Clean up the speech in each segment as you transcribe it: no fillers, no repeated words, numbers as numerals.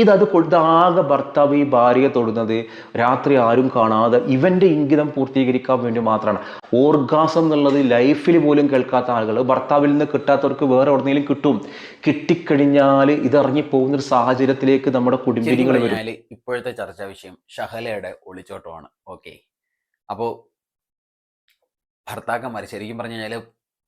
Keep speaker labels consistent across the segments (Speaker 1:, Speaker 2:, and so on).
Speaker 1: ഇതത് കൊടുത്താകെ ഭർത്താവ് ഈ ഭാര്യയെ തൊടുന്നത് രാത്രി ആരും കാണാതെ ഇവന്റെ ഇംഗിതം പൂർത്തീകരിക്കാൻ വേണ്ടി മാത്രമാണ്. ഓർഗാസം എന്നുള്ളത് ലൈഫിൽ പോലും കേൾക്കാത്ത ആളുകൾ ഭർത്താവിൽ നിന്ന് കിട്ടാത്തവർക്ക് വേറെ എവിടെന്നെങ്കിലും കിട്ടും. കിട്ടിക്കഴിഞ്ഞാൽ ഇതറിഞ്ഞു പോകുന്ന ഒരു സാഹചര്യത്തിലേക്ക് നമ്മുടെ കുടുംബിനികൾ വരും.
Speaker 2: ഇപ്പോഴത്തെ ചർച്ചാ വിഷയം ഷഹലയുടെ ഒളിച്ചോട്ടമാണ്. ഓക്കെ, അപ്പോൾ ഭർത്താക്കന്മാർ ശരിക്കും പറഞ്ഞു കഴിഞ്ഞാൽ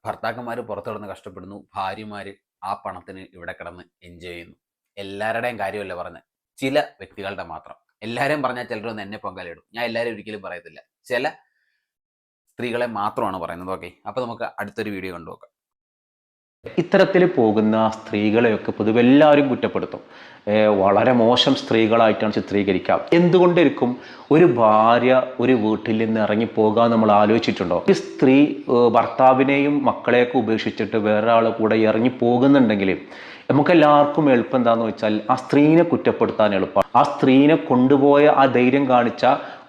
Speaker 2: ഭർത്താക്കന്മാർ പുറത്തു കിടന്ന് കഷ്ടപ്പെടുന്നു, ഭാര്യമാർ ആ പണത്തിന് ഇവിടെ കിടന്ന് എൻജോയ് ചെയ്യുന്നു. എല്ലാവരുടെയും കാര്യമല്ല പറഞ്ഞത്, ചില വ്യക്തികളുടെ മാത്രം. എല്ലാവരെയും പറഞ്ഞാൽ ചിലരൊന്ന് എന്നെ പൊങ്കാലിടും. ഞാൻ എല്ലാവരും ഒരിക്കലും പറയത്തില്ല, ചില സ്ത്രീകളെ മാത്രമാണ് പറയുന്നത്. ഓക്കെ, അപ്പോൾ നമുക്ക് അടുത്തൊരു വീഡിയോ കണ്ടു നോക്കാം.
Speaker 1: ഇത്തരത്തിൽ പോകുന്ന സ്ത്രീകളെയൊക്കെ പൊതുവെ എല്ലാവരും കുറ്റപ്പെടുത്തും. വളരെ മോശം സ്ത്രീകളായിട്ടാണ് ചിത്രീകരിക്കുക. എന്തുകൊണ്ടിരിക്കും ഒരു ഭാര്യ ഒരു വീട്ടിൽ നിന്ന് ഇറങ്ങിപ്പോകാൻ നമ്മൾ ആലോചിച്ചിട്ടുണ്ടോ? ഒരു സ്ത്രീ ഭർത്താവിനെയും മക്കളെയൊക്കെ ഉപേക്ഷിച്ചിട്ട് വേറൊരാളെ കൂടെ ഇറങ്ങി പോകുന്നുണ്ടെങ്കിൽ നമുക്കെല്ലാവർക്കും എളുപ്പം എന്താണെന്ന് വെച്ചാൽ ആ സ്ത്രീനെ കുറ്റപ്പെടുത്താൻ എളുപ്പമാണ്. ആ സ്ത്രീനെ കൊണ്ടുപോയ ആ ധൈര്യം കാണിച്ച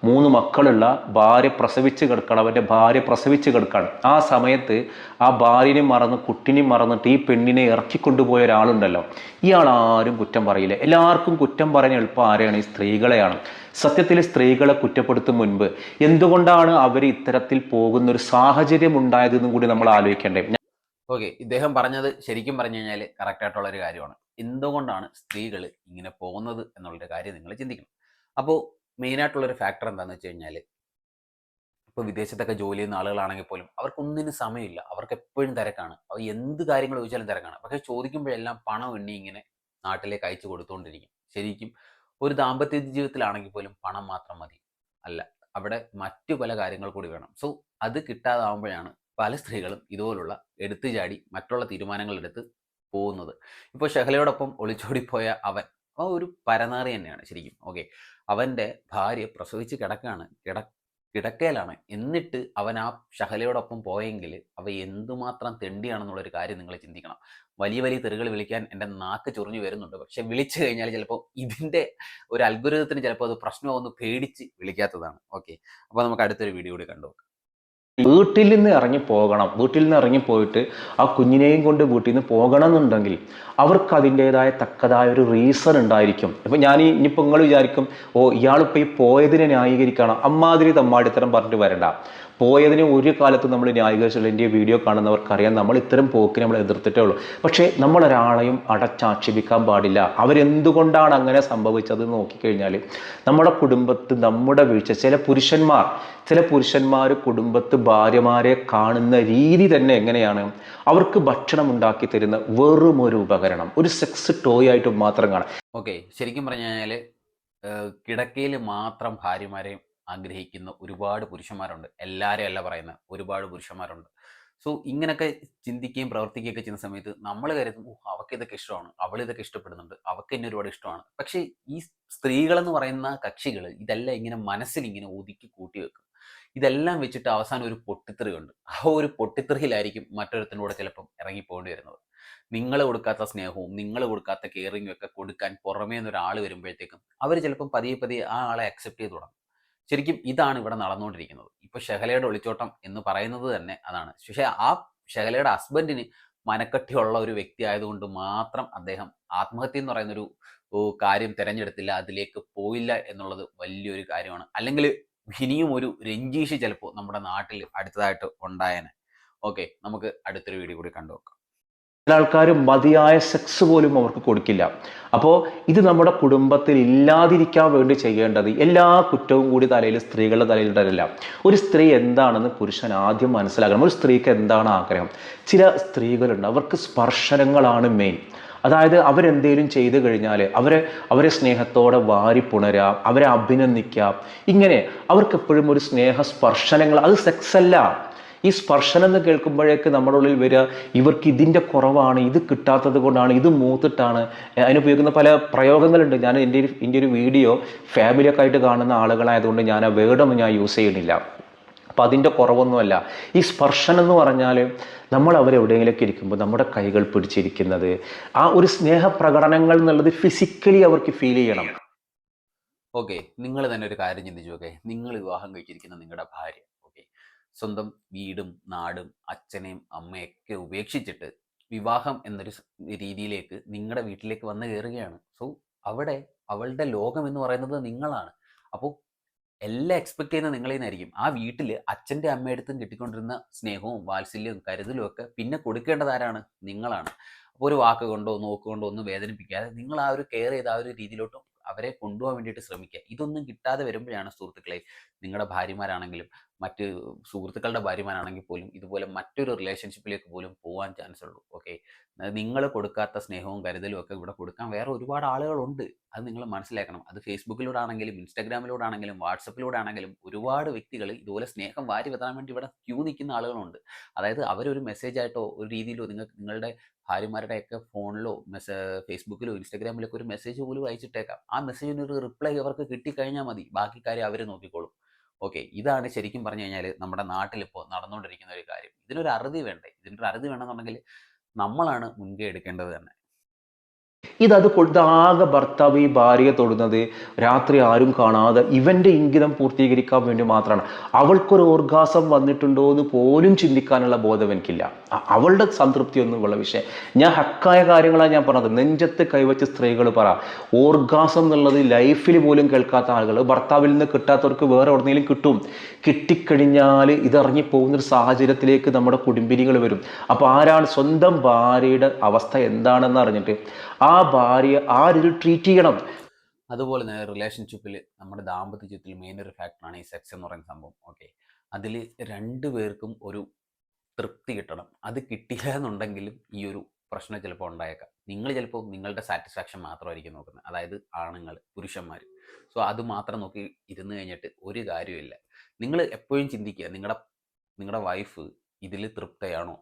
Speaker 1: 3 മക്കളുള്ള ഭാര്യ പ്രസവിച്ച് കിടക്കണം, അവൻ്റെ ഭാര്യ പ്രസവിച്ച് കിടക്കണം. ആ സമയത്ത് ആ ഭാര്യനെ മറന്ന് കുട്ടിനെ മറന്നിട്ട് ഈ പെണ്ണിനെ ഇറക്കിക്കൊണ്ടുപോയ ഒരാളുണ്ടല്ലോ, ഇയാൾ ആരും കുറ്റം പറയില്ല. എല്ലാവർക്കും കുറ്റം പറയാൻ എളുപ്പം ആരെയാണ്? ഈ സ്ത്രീകളെയാണ്. സത്യത്തിൽ സ്ത്രീകളെ കുറ്റപ്പെടുത്തും മുൻപ് എന്തുകൊണ്ടാണ് അവർ ഇത്തരത്തിൽ പോകുന്ന ഒരു സാഹചര്യം ഉണ്ടായതെന്നും കൂടി നമ്മൾ ആലോചിക്കേണ്ടേ.
Speaker 2: ഓക്കെ, ഇദ്ദേഹം പറഞ്ഞത് ശരിക്കും പറഞ്ഞു കഴിഞ്ഞാൽ കറക്റ്റ് ആയിട്ടുള്ള ഒരു കാര്യമാണ്. എന്തുകൊണ്ടാണ് സ്ത്രീകൾ ഇങ്ങനെ പോകുന്നത് എന്നുള്ളൊരു കാര്യം നിങ്ങൾ ചിന്തിക്കണം. അപ്പോൾ മെയിനായിട്ടുള്ളൊരു ഫാക്ടർ എന്താണെന്ന് വെച്ച് കഴിഞ്ഞാൽ, ഇപ്പോൾ വിദേശത്തൊക്കെ ജോലി ചെയ്യുന്ന ആളുകളാണെങ്കിൽ പോലും അവർക്കൊന്നിനും സമയമില്ല. അവർക്ക് എപ്പോഴും തിരക്കാണ്. അവർ എന്ത് കാര്യങ്ങൾ ചോദിച്ചാലും തിരക്കാണ്. പക്ഷേ ചോദിക്കുമ്പോഴെല്ലാം പണം എണ്ണി ഇങ്ങനെ നാട്ടിലേക്ക് അയച്ചു കൊടുത്തുകൊണ്ടിരിക്കും. ശരിക്കും ഒരു ദാമ്പത്യ ജീവിതത്തിലാണെങ്കിൽ പോലും പണം മാത്രം മതി. അല്ല, അവിടെ മറ്റു പല കാര്യങ്ങൾ കൂടി വേണം. സോ അത് കിട്ടാതാവുമ്പോഴാണ് പല സ്ത്രീകളും ഇതുപോലുള്ള എടുത്തു ചാടി മറ്റുള്ള തീരുമാനങ്ങൾ എടുത്ത് പോകുന്നത്. ഇപ്പോൾ ഷഹലയോടൊപ്പം ഒളിച്ചോടിപ്പോയ അവൻ ഒരു പരനാറി തന്നെയാണ് ശരിക്കും. ഓക്കെ, അവൻ്റെ ഭാര്യ പ്രസവിച്ച് കിടക്കയിലാണ്. എന്നിട്ട് അവൻ ആ ഷഹലയോടൊപ്പം പോയെങ്കിൽ അവ എന്തുമാത്രം തെണ്ടിയാണെന്നുള്ളൊരു കാര്യം നിങ്ങൾ ചിന്തിക്കണം. വലിയ വലിയ തെറികൾ വിളിക്കാൻ എൻ്റെ നാക്ക് ചൊറിഞ്ഞു വരുന്നുണ്ട്. പക്ഷെ വിളിച്ചു കഴിഞ്ഞാൽ ചിലപ്പോൾ ഇതിൻ്റെ ഒരു അൽഗോരിതത്തിന് ചിലപ്പോൾ അത് പ്രശ്നമാവുമെന്ന് പേടിച്ച് വിളിക്കാത്തതാണ്. ഓക്കെ, അപ്പോൾ നമുക്ക് അടുത്തൊരു വീഡിയോ കൂടി കണ്ടു നോക്കാം.
Speaker 1: വീട്ടിൽ നിന്ന് ഇറങ്ങി പോകണം, വീട്ടിൽ നിന്ന് ഇറങ്ങിപ്പോയിട്ട് ആ കുഞ്ഞിനെയും കൊണ്ട് വീട്ടിൽ നിന്ന് പോകണം എന്നുണ്ടെങ്കിൽ അവർക്ക് അതിൻ്റെതായ തക്കതായ ഒരു റീസൺ ഉണ്ടായിരിക്കും. ഇപ്പം ഇനിയിപ്പോൾ നിങ്ങൾ വിചാരിക്കും, ഇയാളിപ്പോൾ ഈ പോയതിനെ ന്യായീകരിക്കണം, അമ്മാതിരി തമ്മാടിത്തരം പറഞ്ഞിട്ട് വരണ്ട. പോയതിനെ ഒരു കാലത്ത് നമ്മൾ ന്യായീകരിച്ചുള്ള എൻ്റെ വീഡിയോ കാണുന്നവർക്കറിയാം, നമ്മൾ ഇത്തരം പോക്കിനെ നമ്മൾ എതിർത്തിട്ടേ ഉള്ളൂ. പക്ഷേ നമ്മൾ ഒരാളെയും അടച്ചാക്ഷേപിക്കാൻ പാടില്ല. അവരെന്തുകൊണ്ടാണ് അങ്ങനെ സംഭവിച്ചത് നോക്കിക്കഴിഞ്ഞാൽ നമ്മുടെ കുടുംബത്ത് നമ്മുടെ വീഴ്ച, ചില പുരുഷന്മാർ കുടുംബത്ത് ഭാര്യമാരെ കാണുന്ന രീതി തന്നെ എങ്ങനെയാണ്? അവർക്ക് ഭക്ഷണം ഉണ്ടാക്കി തരുന്ന വെറും ഒരു ഉപകരണം, ഒരു സെക്സ് ടോയ് ആയിട്ട് മാത്രം കാണാം.
Speaker 2: ഓക്കെ, ശരിക്കും പറഞ്ഞു കഴിഞ്ഞാൽ കിടക്കയിൽ മാത്രം ഭാര്യമാരെ ആഗ്രഹിക്കുന്ന ഒരുപാട് പുരുഷന്മാരുണ്ട്. എല്ലാവരെയും അല്ല പറയുന്നത്, ഒരുപാട് പുരുഷന്മാരുണ്ട്. സോ ഇങ്ങനെയൊക്കെ ചിന്തിക്കുകയും പ്രവർത്തിക്കുകയൊക്കെ ചെയ്യുന്ന സമയത്ത് നമ്മൾ കരുതും, അവൾക്ക് ഇതൊക്കെ ഇഷ്ടമാണ്, അവൾ ഇതൊക്കെ ഇഷ്ടപ്പെടുന്നുണ്ട്, അവൾക്ക് എന്നെ ഒരുപാട് ഇഷ്ടമാണ്. പക്ഷേ ഈ സ്ത്രീകളെന്ന് പറയുന്ന കക്ഷികൾ ഇതെല്ലാം ഇങ്ങനെ മനസ്സിൽ ഇങ്ങനെ ഒതുക്കി കൂട്ടി വെക്കും. ഇതെല്ലാം വെച്ചിട്ട് അവസാനം ഒരു പൊട്ടിത്തെറി ഉണ്ട്. ആ ഒരു പൊട്ടിത്തെറിയിലായിരിക്കും മറ്റൊരുത്തിനൂടെ ചിലപ്പം ഇറങ്ങിപ്പോകേണ്ടി വരുന്നത്. നിങ്ങൾ കൊടുക്കാത്ത സ്നേഹവും നിങ്ങൾ കൊടുക്കാത്ത കെയറിങ്ങും ഒക്കെ കൊടുക്കാൻ പുറമേ നിന്ന് ഒരാൾ വരുമ്പോഴത്തേക്കും അവർ ചിലപ്പം പതിയെ പതിയെ ആ ആളെ അക്സെപ്റ്റ് ചെയ്ത് തുടങ്ങും. ശരിക്കും ഇതാണ് ഇവിടെ നടന്നുകൊണ്ടിരിക്കുന്നത്. ഇപ്പോൾ ഷഹലയുടെ ഒളിച്ചോട്ടം എന്ന് പറയുന്നത് തന്നെ അതാണ്. പക്ഷേ ആ ഷഹലയുടെ ഹസ്ബൻഡിന് മനക്കട്ടിയുള്ള ഒരു വ്യക്തി ആയതുകൊണ്ട് മാത്രം അദ്ദേഹം ആത്മഹത്യ എന്ന് പറയുന്നൊരു കാര്യം തിരഞ്ഞെടുത്തില്ല, അതിലേക്ക് പോയില്ല എന്നുള്ളത് വലിയൊരു കാര്യമാണ്. അല്ലെങ്കിൽ ഇനിയും ഒരു രഞ്ജീഷ് ചിലപ്പോൾ നമ്മുടെ നാട്ടിൽ അടുത്തതായിട്ട് ഉണ്ടായേനെ. ഓക്കെ, നമുക്ക് അടുത്തൊരു വീഡിയോ കൂടി കണ്ടു നോക്കാം.
Speaker 1: ചില ആൾക്കാർ മതിയായ സെക്സ് പോലും അവർക്ക് കൊടുക്കില്ല. അപ്പോൾ ഇത് നമ്മുടെ കുടുംബത്തിൽ ഇല്ലാതിരിക്കാൻ വേണ്ടി ചെയ്യേണ്ടത് എല്ലാ കുറ്റവും കൂടി സ്ത്രീകളുടെ തലയിൽ ഇടലില്ല. ഒരു സ്ത്രീ എന്താണെന്ന് പുരുഷൻ ആദ്യം മനസ്സിലാക്കണം. ഒരു സ്ത്രീക്ക് എന്താണ് ആഗ്രഹം? ചില സ്ത്രീകളുണ്ട്, അവർക്ക് സ്പർശനങ്ങളാണ് മെയിൻ. അതായത് അവരെന്തേലും ചെയ്തു കഴിഞ്ഞാൽ അവരെ സ്നേഹത്തോടെ വാരിപ്പുണരുക, അവരെ അഭിനന്ദിക്കുക. ഇങ്ങനെ അവർക്ക് എപ്പോഴും ഒരു സ്നേഹ സ്പർശനങ്ങൾ, അത് സെക്സ് അല്ല. ഈ സ്പർശനം എന്ന് കേൾക്കുമ്പോഴേക്ക് നമ്മുടെ ഉള്ളിൽ വരിക, ഇവർക്ക് ഇതിൻ്റെ കുറവാണ്, ഇത് കിട്ടാത്തത് കൊണ്ടാണ്, ഇത് മൂത്തിട്ടാണ്. അതിനുപയോഗിക്കുന്ന പല പ്രയോഗങ്ങളുണ്ട്. ഞാൻ എൻ്റെ ഒരു വീഡിയോ ഫാമിലിയൊക്കെ ആയിട്ട് കാണുന്ന ആളുകളായതുകൊണ്ട് ഞാൻ ആ വേർഡൊന്നും ഞാൻ യൂസ് ചെയ്യുന്നില്ല. അപ്പം അതിൻ്റെ കുറവൊന്നുമല്ല. ഈ സ്പർശനം എന്ന് പറഞ്ഞാൽ നമ്മൾ അവരെവിടെയെങ്കിലൊക്കെ ഇരിക്കുമ്പോൾ നമ്മുടെ കൈകൾ പിടിച്ചിരിക്കുന്നത്, ആ ഒരു സ്നേഹപ്രകടനങ്ങൾ എന്നുള്ളത് ഫിസിക്കലി അവർക്ക് ഫീൽ ചെയ്യണം.
Speaker 2: ഓക്കെ, നിങ്ങൾ തന്നെ ഒരു കാര്യം ചിന്തിച്ചു. ഓക്കെ, നിങ്ങൾ വിവാഹം കഴിച്ചിരിക്കുന്ന നിങ്ങളുടെ ഭാര്യ സ്വന്തം വീടും നാടും അച്ഛനെയും അമ്മയൊക്കെ ഉപേക്ഷിച്ചിട്ട് വിവാഹം എന്നൊരു രീതിയിലേക്ക് നിങ്ങളുടെ വീട്ടിലേക്ക് വന്ന് കയറുകയാണ്. സോ അവിടെ അവളുടെ ലോകം എന്ന് പറയുന്നത് നിങ്ങളാണ്. അപ്പോൾ എല്ലാം എക്സ്പെക്ട് ചെയ്യുന്നത് നിങ്ങളിൽ നിന്നായിരിക്കും. ആ വീട്ടിൽ അച്ഛൻ്റെ അമ്മയടുത്തും കിട്ടിക്കൊണ്ടിരുന്ന സ്നേഹവും വാത്സല്യവും കരുതലും ഒക്കെ പിന്നെ കൊടുക്കേണ്ടത് ആരാണ്? നിങ്ങളാണ്. അപ്പോൾ ഒരു വാക്ക് കൊണ്ടോ നോക്കുകൊണ്ടോ ഒന്നും വേദനിപ്പിക്കാതെ നിങ്ങൾ ആ ഒരു കെയർ ചെയ്ത് ആ ഒരു രീതിയിലോട്ട് അവരെ കൊണ്ടുപോകാൻ വേണ്ടിയിട്ട് ശ്രമിക്കുക. ഇതൊന്നും കിട്ടാതെ വരുമ്പോഴാണ് സുഹൃത്തുക്കളെ, നിങ്ങളുടെ ഭാര്യമാരാണെങ്കിലും മറ്റ് സുഹൃത്തുക്കളുടെ ഭാര്യമാരാണെങ്കിൽ പോലും ഇതുപോലെ മറ്റൊരു റിലേഷൻഷിപ്പിലേക്ക് പോലും പോകാൻ ചാൻസ് ഉള്ളൂ. ഓക്കെ, നിങ്ങൾ കൊടുക്കാത്ത സ്നേഹവും കരുതലും ഒക്കെ ഇവിടെ കൊടുക്കാൻ വേറെ ഒരുപാട് ആളുകളുണ്ട്. അത് നിങ്ങൾ മനസ്സിലാക്കണം. അത് ഫേസ്ബുക്കിലൂടെ ആണെങ്കിലും ഇൻസ്റ്റാഗ്രാമിലൂടെ ആണെങ്കിലും വാട്സപ്പിലൂടെ ആണെങ്കിലും ഒരുപാട് വ്യക്തികൾ ഇതുപോലെ സ്നേഹം വാരി വിതറാൻ വേണ്ടി ഇവിടെ ക്യൂ നിൽക്കുന്ന ആളുകളുണ്ട്. അതായത് അവരൊരു മെസ്സേജ് ആയിട്ടോ ഒരു രീതിയിലോ നിങ്ങളുടെ ഭാര്യമാരുടെയൊക്കെ ഫോണിലോ ഫേസ്ബുക്കിലോ ഇൻസ്റ്റാഗ്രാമിലൊക്കെ ഒരു മെസ്സേജ് പോലും അയച്ചിട്ടേക്കാം. ആ മെസ്സേജിന് ഒരു റിപ്ലൈ അവർക്ക് കിട്ടിക്കഴിഞ്ഞാൽ മതി, ബാക്കി കാര്യം അവർ നോക്കിക്കോളും. ഓക്കെ, ഇതാണ് ശരിക്കും പറഞ്ഞു കഴിഞ്ഞാൽ നമ്മുടെ നാട്ടിലിപ്പോൾ നടന്നുകൊണ്ടിരിക്കുന്ന ഒരു കാര്യം. ഇതിനൊരു അറുതി വേണ്ടേ? ഇതിനൊരു അറുതി വേണമെന്നുണ്ടെങ്കിൽ നമ്മളാണ് മുൻകൈ എടുക്കേണ്ടത് തന്നെ.
Speaker 1: ഇതത് കൊടുത്താകെ ഭർത്താവ് ഈ ഭാര്യയെ തൊടുന്നത് രാത്രി ആരും കാണാതെ ഇവന്റെ ഇംഗിതം പൂർത്തീകരിക്കാൻ വേണ്ടി മാത്രമാണ്. അവൾക്കൊരു ഓർഗാസം വന്നിട്ടുണ്ടോ എന്ന് പോലും ചിന്തിക്കാനുള്ള ബോധം എനിക്കില്ല. അവളുടെ സംതൃപ്തി ഒന്നും ഉള്ള വിഷയം. ഞാൻ ഹക്കായ കാര്യങ്ങളാണ് ഞാൻ പറഞ്ഞത്. നെഞ്ചത്ത് കൈവച്ച് സ്ത്രീകൾ പറ, ഓർഗാസം എന്നുള്ളത് ലൈഫിൽ പോലും കേൾക്കാത്ത ആളുകൾ ഭർത്താവിൽ നിന്ന് കിട്ടാത്തവർക്ക് വേറെ എവിടെന്നെങ്കിലും കിട്ടും. കിട്ടിക്കഴിഞ്ഞാൽ ഇതറിഞ്ഞിപ്പോകുന്നൊരു സാഹചര്യത്തിലേക്ക് നമ്മുടെ കുടുംബിനികൾ വരും. അപ്പോൾ ആരാണ് സ്വന്തം ഭാര്യയുടെ അവസ്ഥ എന്താണെന്ന് അറിഞ്ഞിട്ട് ആ ഭാര്യ ആ രീതിയിൽ ട്രീറ്റ് ചെയ്യണം.
Speaker 2: അതുപോലെ തന്നെ റിലേഷൻഷിപ്പിൽ നമ്മുടെ ദാമ്പത്യ ജീവിതത്തിൽ മെയിൻ ഒരു ഫാക്ടറാണ് ഈ സെക്സ് എന്ന് പറയുന്ന സംഭവം. ഓക്കെ, അതിൽ രണ്ടു പേർക്കും ഒരു തൃപ്തി കിട്ടണം. അത് കിട്ടില്ല എന്നുണ്ടെങ്കിലും ഈ ഒരു പ്രശ്നം ചിലപ്പോൾ ഉണ്ടായേക്കാം. നിങ്ങൾ ചിലപ്പോൾ നിങ്ങളുടെ സാറ്റിസ്ഫാക്ഷൻ മാത്രമായിരിക്കും നോക്കുന്നത്, അതായത് ആണുങ്ങൾ, പുരുഷന്മാർ. സോ അത് മാത്രം നോക്കി ഇരുന്ന് കഴിഞ്ഞിട്ട് ഒരു കാര്യമില്ല. നിങ്ങൾ എപ്പോഴും ചിന്തിക്കുക, നിങ്ങളുടെ വൈഫ് ഇതിൽ തൃപ്തയാണോ,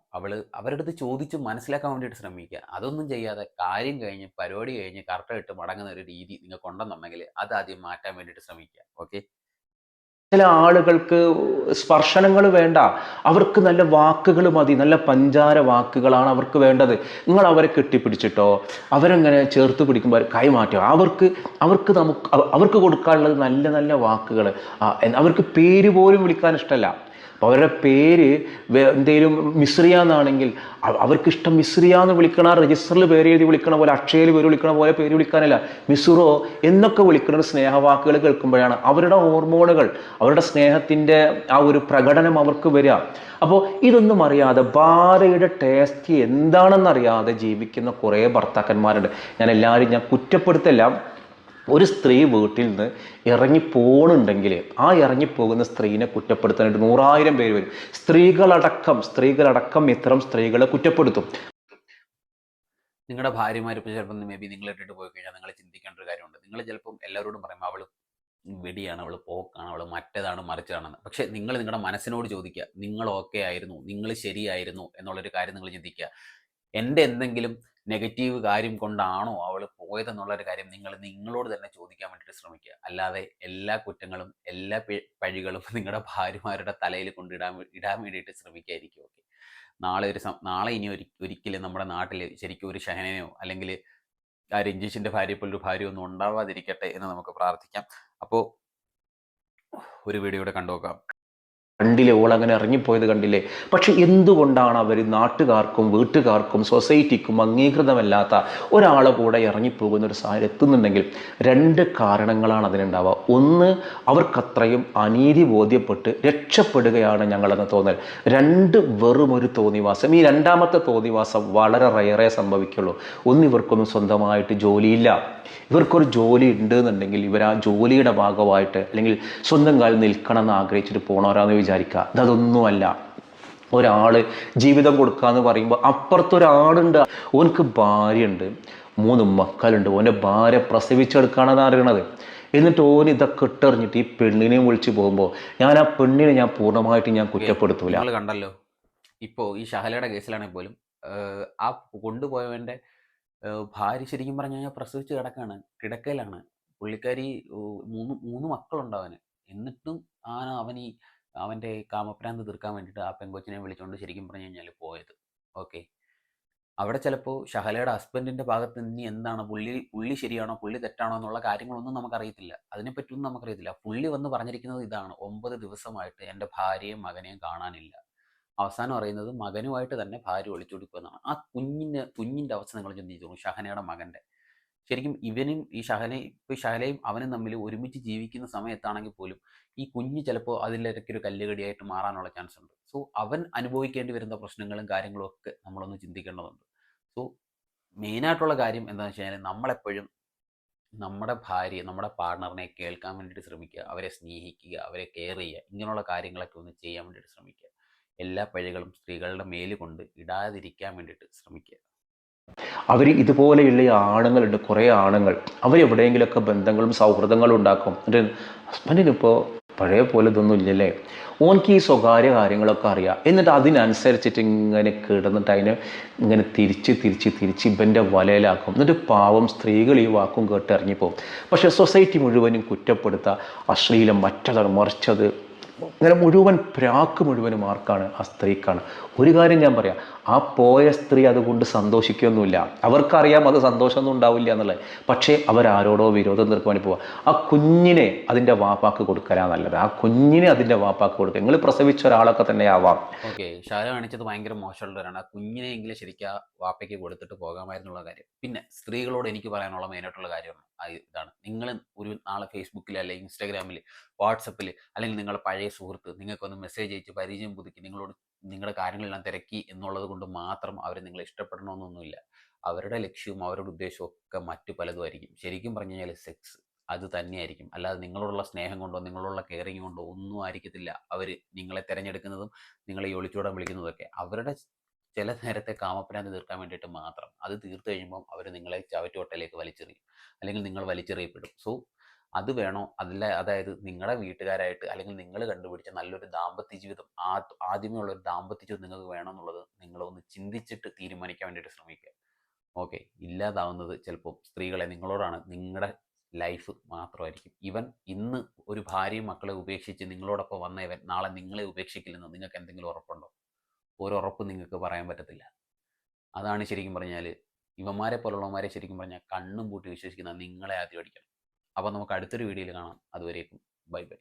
Speaker 2: അവരുടെ അടുത്ത് ചോദിച്ച് മനസ്സിലാക്കാൻ വേണ്ടിയിട്ട് ശ്രമിക്കുക. അതൊന്നും ചെയ്യാതെ കാര്യം കഴിഞ്ഞ് പരിപാടി കഴിഞ്ഞ് കറക്റ്റായിട്ട് മടങ്ങുന്ന ഒരു രീതി നിങ്ങൾക്ക് ഉണ്ടെന്നുണ്ടെങ്കിൽ അത് ആദ്യം മാറ്റാൻ വേണ്ടിയിട്ട് ശ്രമിക്കുക. ഓക്കെ,
Speaker 1: ചില ആളുകൾക്ക് സ്പർശനങ്ങൾ വേണ്ട, അവർക്ക് നല്ല വാക്കുകൾ മതി. നല്ല പഞ്ചാര വാക്കുകളാണ് അവർക്ക് വേണ്ടത്. നിങ്ങൾ അവരെ കെട്ടിപ്പിടിച്ചിട്ടോ അവരെങ്ങനെ ചേർത്ത് പിടിക്കുമ്പോൾ കൈ മാറ്റോ, അവർക്ക് കൊടുക്കാനുള്ളത് നല്ല നല്ല വാക്കുകൾ. അവർക്ക് പേര് പോലും വിളിക്കാൻ ഇഷ്ടമല്ല. അപ്പോൾ അവരുടെ പേര് എന്തെങ്കിലും മിശ്രിയ എന്നാണെങ്കിൽ അവർക്കിഷ്ടം മിശ്രിയ എന്ന് വിളിക്കണ, രജിസ്റ്ററിൽ പേര് എഴുതി വിളിക്കണ പോലെ, അക്ഷയയിൽ പേര് വിളിക്കണ പോലെ പേര് വിളിക്കാനല്ല, മിസുറോ എന്നൊക്കെ വിളിക്കുന്ന സ്നേഹവാക്കുകൾ കേൾക്കുമ്പോഴാണ് അവരുടെ ഹോർമോണുകൾ, അവരുടെ സ്നേഹത്തിൻ്റെ ആ ഒരു പ്രകടനം അവർക്ക് വരിക. അപ്പോൾ ഇതൊന്നും അറിയാതെ ഭാര്യയുടെ ടേസ്റ്റ് എന്താണെന്നറിയാതെ ജീവിക്കുന്ന കുറേ ഭർത്താക്കന്മാരുണ്ട്. ഞാൻ കുറ്റപ്പെടുത്തല്ല. ഒരു സ്ത്രീ വീട്ടിൽ നിന്ന് ഇറങ്ങിപ്പോണുണ്ടെങ്കിൽ ആ ഇറങ്ങിപ്പോകുന്ന സ്ത്രീനെ കുറ്റപ്പെടുത്താനായിട്ട് 100,000 പേര് വരും. സ്ത്രീകളടക്കം ഇത്തരം സ്ത്രീകളെ കുറ്റപ്പെടുത്തും.
Speaker 2: നിങ്ങളുടെ ഭാര്യമാർ ഇപ്പോൾ ചിലപ്പോൾ മേ ബി നിങ്ങൾ ഇട്ടിട്ട് പോയി കഴിഞ്ഞാൽ നിങ്ങൾ ചിന്തിക്കേണ്ട ഒരു കാര്യമുണ്ട്. നിങ്ങൾ ചിലപ്പം എല്ലാവരോടും പറയും അവൾ വെടിയാണ്, അവൾ പോക്കാണ്, അവൾ മറ്റേതാണ് മറിച്ചതാണെന്ന്. പക്ഷേ നിങ്ങൾ നിങ്ങളുടെ മനസ്സിനോട് ചോദിക്കുക, നിങ്ങൾ ഓക്കെ ആയിരുന്നു, നിങ്ങൾ ശരിയായിരുന്നു എന്നുള്ളൊരു കാര്യം നിങ്ങൾ ചിന്തിക്കുക. എൻ്റെ എന്തെങ്കിലും നെഗറ്റീവ് കാര്യം കൊണ്ടാണോ അവൾ പോയതെന്നുള്ളൊരു കാര്യം നിങ്ങളോട് തന്നെ ചോദിക്കാൻ വേണ്ടിയിട്ട് ശ്രമിക്കുക. അല്ലാതെ എല്ലാ കുറ്റങ്ങളും എല്ലാ പഴികളും നിങ്ങളുടെ ഭാര്യമാരുടെ തലയിൽ ഇടാൻ വേണ്ടിയിട്ട് ശ്രമിക്കാതിരിക്കും. ഓക്കെ, നാളെ ഇനി ഒരിക്കലും നമ്മുടെ നാട്ടിൽ ശരിക്കും ഒരു ഷഹനയോ അല്ലെങ്കിൽ ആ രഞ്ജീഷിൻ്റെ ഭാര്യയെ പോലൊരു ഭാര്യ ഒന്നും ഉണ്ടാവാതിരിക്കട്ടെ എന്ന് നമുക്ക് പ്രാർത്ഥിക്കാം. അപ്പോൾ ഒരു വീഡിയോ കൂടെ കണ്ടുനോക്കാം.
Speaker 1: കണ്ടില്ലേ, ഓളങ്ങനെ ഇറങ്ങിപ്പോയത് കണ്ടില്ലേ. പക്ഷെ എന്തുകൊണ്ടാണ് അവർ നാട്ടുകാർക്കും വീട്ടുകാർക്കും സൊസൈറ്റിക്കും അംഗീകൃതമല്ലാത്ത ഒരാളെ കൂടെ ഇറങ്ങിപ്പോകുന്ന ഒരു സാഹചര്യം എത്തുന്നുണ്ടെങ്കിൽ 2 കാരണങ്ങളാണ് അതിനുണ്ടാവുക. ഒന്ന്, അവർക്കത്രയും അനീതി ബോധ്യപ്പെട്ട് രക്ഷപ്പെടുകയാണ് ഞങ്ങളെന്ന് തോന്നൽ. 2, വെറും ഒരു തോന്നിവാസം. ഈ രണ്ടാമത്തെ തോന്നിവാസം വളരെ റയറേ സംഭവിക്കുള്ളൂ. ഒന്ന്, ഇവർക്കൊന്നും സ്വന്തമായിട്ട് ജോലിയില്ല. ഇവർക്കൊരു ജോലി ഉണ്ട് എന്നുണ്ടെങ്കിൽ ഇവർ ആ ജോലിയുടെ ഭാഗമായിട്ട് അല്ലെങ്കിൽ സ്വന്തം കാലിൽ നിൽക്കണം എന്ന് ആഗ്രഹിച്ചിട്ട് പോണവരാന്ന് വിചാരിക്കുക. അതൊന്നുമല്ല. ഒരാൾ ജീവിതം കൊടുക്കുക എന്ന് പറയുമ്പോൾ അപ്പുറത്തൊരാളുണ്ട്, ഓനക്ക് ഭാര്യയുണ്ട്, 3 മക്കളുണ്ട്, ഓൻ്റെ ഭാര്യ പ്രസവിച്ചെടുക്കുകയാണെന്ന് അറിയണത്. എന്നിട്ട് ഓൻ ഇതൊക്കെ ഇട്ടെറിഞ്ഞിട്ട് ഈ പെണ്ണിനെയും വിളിച്ച് പോകുമ്പോൾ ഞാൻ ആ പെണ്ണിനെ ഞാൻ പൂർണ്ണമായിട്ട് ഞാൻ കുറ്റപ്പെടുത്തൂല.
Speaker 2: നിങ്ങൾ കണ്ടല്ലോ, ഇപ്പോൾ ഈ ഷഹലയുടെ കേസിലാണെങ്കിൽ പോലും ആ കൊണ്ടുപോയവൻ്റെ ഭാര്യ ശരിക്കും പറഞ്ഞു കഴിഞ്ഞാൽ പ്രസവിച്ച് കിടക്കയിലാണ്. പുള്ളിക്കാരി 3 മക്കളുണ്ട് അവന്. എന്നിട്ടും അവൻ്റെ കാമഭ്രാന്ത് തീർക്കാൻ വേണ്ടിയിട്ട് ആ പെങ്കൊച്ചിനെ വിളിച്ചുകൊണ്ട് ശരിക്കും പറഞ്ഞു കഴിഞ്ഞാൽ പോയത്. ഓക്കെ, അവിടെ ചിലപ്പോൾ ഷഹലയുടെ ഹസ്ബൻഡിൻ്റെ ഭാഗത്ത് ഇനി എന്താണ്, പുള്ളി ശരിയാണോ പുള്ളി തെറ്റാണോ എന്നുള്ള കാര്യങ്ങളൊന്നും നമുക്കറിയത്തില്ല. അതിനെപ്പറ്റിയൊന്നും നമുക്കറിയത്തില്ല. പുള്ളി വന്ന് പറഞ്ഞിരിക്കുന്നത് ഇതാണ്: 9 ദിവസമായിട്ട് എൻ്റെ ഭാര്യയും മകനെയും കാണാനില്ല. അവസാനം അറിയുന്നത് മകനുമായിട്ട് തന്നെ ഭാര്യ ഒളിച്ചോടി പോകുന്നതാണ്. ആ കുഞ്ഞിൻ്റെ അവസ്ഥ നിങ്ങൾ ചിന്തിച്ചു നോക്കും, ഷഹനയുടെ മകൻ്റെ. ശരിക്കും ഇവനും ഈ ഷഹലയും അവനും തമ്മിൽ ഒരുമിച്ച് ജീവിക്കുന്ന സമയത്താണെങ്കിൽ പോലും ഈ കുഞ്ഞ് ചിലപ്പോൾ അതിലേക്ക് ഒരു കല്ലുകടിയായിട്ട് മാറാനുള്ള ചാൻസ് ഉണ്ട്. സോ അവൻ അനുഭവിക്കേണ്ടി വരുന്ന പ്രശ്നങ്ങളും കാര്യങ്ങളും ഒക്കെ നമ്മളൊന്ന് ചിന്തിക്കേണ്ടതുണ്ട്. സോ മെയിനായിട്ടുള്ള കാര്യം എന്താണെന്ന് വെച്ച് കഴിഞ്ഞാൽ നമ്മളെപ്പോഴും നമ്മുടെ ഭാര്യയെ, നമ്മുടെ പാർട്ണറിനെ കേൾക്കാൻ വേണ്ടിയിട്ട് ശ്രമിക്കുക, അവരെ സ്നേഹിക്കുക, അവരെ കെയർ ചെയ്യുക, ഇങ്ങനെയുള്ള കാര്യങ്ങളൊക്കെ ഒന്ന് ചെയ്യാൻ വേണ്ടിയിട്ട് ശ്രമിക്കുക. എല്ലാ പഴികളും സ്ത്രീകളുടെ മേല് കൊണ്ട് ഇടാതിരിക്കാൻ വേണ്ടിയിട്ട് ശ്രമിക്കുക.
Speaker 1: അവർ ഇതുപോലെയുള്ള ഈ ആണുങ്ങളുണ്ട്, കുറേ ആണുങ്ങൾ, അവരെവിടെയെങ്കിലുമൊക്കെ ബന്ധങ്ങളും സൗഹൃദങ്ങളും ഉണ്ടാക്കും. എൻ്റെ ഹസ്ബൻഡിനിപ്പോൾ പഴയ പോലെ ഇതൊന്നും ഇല്ലല്ലേ, ഓനക്ക് ഈ സ്വകാര്യ കാര്യങ്ങളൊക്കെ അറിയാം, എന്നിട്ട് അതിനനുസരിച്ചിട്ട് ഇങ്ങനെ കിടന്നിട്ട് അതിനെ ഇങ്ങനെ തിരിച്ച് ഇവൻ്റെ വലയിലാക്കും. എന്നിട്ട് പാവം സ്ത്രീകൾ ഈ വാക്കും കേട്ട് ഇറങ്ങിപ്പോവും. പക്ഷേ സൊസൈറ്റി മുഴുവനും കുറ്റപ്പെടുത്തുക, അശ്ലീലം, മറ്റത് മറിച്ചത്, ഇങ്ങനെ മുഴുവൻ പ്രാക്ക് മുഴുവനും ആർക്കാണ്? ആ സ്ത്രീക്കാണ്. ഒരു കാര്യം ഞാൻ പറയാം, ആ പോയ സ്ത്രീ അതുകൊണ്ട് സന്തോഷിക്കുകയൊന്നുമില്ല. അവർക്കറിയാം അത് സന്തോഷമൊന്നും ഉണ്ടാവില്ല എന്നുള്ളത്. പക്ഷേ അവരാരോടോ വിരോധം തീർക്കാൻ വേണ്ടി പോവുക. ആ കുഞ്ഞിനെ അതിൻ്റെ വാപ്പാക്ക് കൊടുക്കലാണ് നല്ലത്. ആ കുഞ്ഞിനെ അതിൻ്റെ വാപ്പാക്ക് കൊടുക്കുക. നിങ്ങൾ പ്രസവിച്ച ഒരാളൊക്കെ തന്നെ ആവാം.
Speaker 2: ഓക്കെ, ഷാല കാണിച്ചത് ഭയങ്കര മോശമുള്ളവരാണ്. ആ കുഞ്ഞിനെയെങ്കിലും ശരിക്കും ആ വാപ്പയ്ക്ക് കൊടുത്തിട്ട് പോകാമായിരുന്നുള്ള കാര്യം. പിന്നെ സ്ത്രീകളോട് എനിക്ക് പറയാനുള്ള മെയിനായിട്ടുള്ള കാര്യമാണ് ഇതാണ്. നിങ്ങൾ ഒരു നാളെ ഫേസ്ബുക്കിൽ അല്ലെങ്കിൽ ഇൻസ്റ്റാഗ്രാമിൽ, വാട്സപ്പിൽ, അല്ലെങ്കിൽ നിങ്ങളുടെ പഴയ സുഹൃത്ത് നിങ്ങൾക്കൊന്ന് മെസ്സേജ് അയച്ച് പരിചയം പുതുക്കി നിങ്ങളോട് നിങ്ങളുടെ കാര്യങ്ങളെല്ലാം തിരക്കി എന്നുള്ളത് കൊണ്ട് മാത്രം അവർ നിങ്ങളെ ഇഷ്ടപ്പെടണമെന്നൊന്നുമില്ല. അവരുടെ ലക്ഷ്യവും അവരുടെ ഉദ്ദേശവും ഒക്കെ മറ്റു പലതുമായിരിക്കും. ശരിക്കും പറഞ്ഞു കഴിഞ്ഞാൽ സെക്സ് അത് തന്നെയായിരിക്കും. അല്ലാതെ നിങ്ങളോടുള്ള സ്നേഹം കൊണ്ടോ നിങ്ങളോടുള്ള കെയറിങ് കൊണ്ടോ ഒന്നും ആയിരിക്കത്തില്ല അവർ നിങ്ങളെ തിരഞ്ഞെടുക്കുന്നതും നിങ്ങളെ ഈ ഒളിച്ചോടാൻ വിളിക്കുന്നതൊക്കെ. അവരുടെ ചില നേരത്തെ കാമപ്രാന്ത് തീർക്കാൻ വേണ്ടിയിട്ട് മാത്രം. അത് തീർത്ത് കഴിയുമ്പം അവർ നിങ്ങളെ ചവറ്റുകൊട്ടയിലേക്ക് വലിച്ചെറിയും, അല്ലെങ്കിൽ നിങ്ങൾ വലിച്ചെറിയപ്പെടും. സോ അത് വേണോ, അതായത് നിങ്ങളുടെ വീട്ടുകാരായിട്ട് അല്ലെങ്കിൽ നിങ്ങൾ കണ്ടുപിടിച്ച നല്ലൊരു ദാമ്പത്യ ജീവിതം, ആദ്യമേ ഉള്ളൊരു ദാമ്പത്യ ജീവിതം നിങ്ങൾക്ക് വേണമെന്നുള്ളത് നിങ്ങളൊന്ന് ചിന്തിച്ചിട്ട് തീരുമാനിക്കാൻ വേണ്ടിയിട്ട് ശ്രമിക്കുക. ഓക്കെ, ഇല്ലാതാവുന്നത് ചിലപ്പോൾ സ്ത്രീകളെ നിങ്ങളോടാണ്. നിങ്ങളുടെ ലൈഫ് മാത്രമായിരിക്കും. ഇന്ന് ഒരു ഭാര്യയും മക്കളെ ഉപേക്ഷിച്ച് നിങ്ങളോടൊപ്പം വന്ന ഇവൻ നാളെ നിങ്ങളെ ഉപേക്ഷിക്കില്ലെന്ന് നിങ്ങൾക്ക് എന്തെങ്കിലും ഉറപ്പുണ്ടോ? ഒരു ഉറപ്പ് നിങ്ങൾക്ക് പറയാൻ പറ്റത്തില്ല. അതാണ് ശരിക്കും പറഞ്ഞാൽ ഇവന്മാരെ പോലുള്ളവന്മാരെ ശരിക്കും പറഞ്ഞാൽ കണ്ണും പൂട്ടി വിശ്വസിക്കുന്ന നിങ്ങളെ ആദ്യം അടിക്കണം. അപ്പോൾ നമുക്ക് അടുത്തൊരു വീഡിയോയിൽ കാണാം. അതുവരേക്കും ബൈ ബൈ.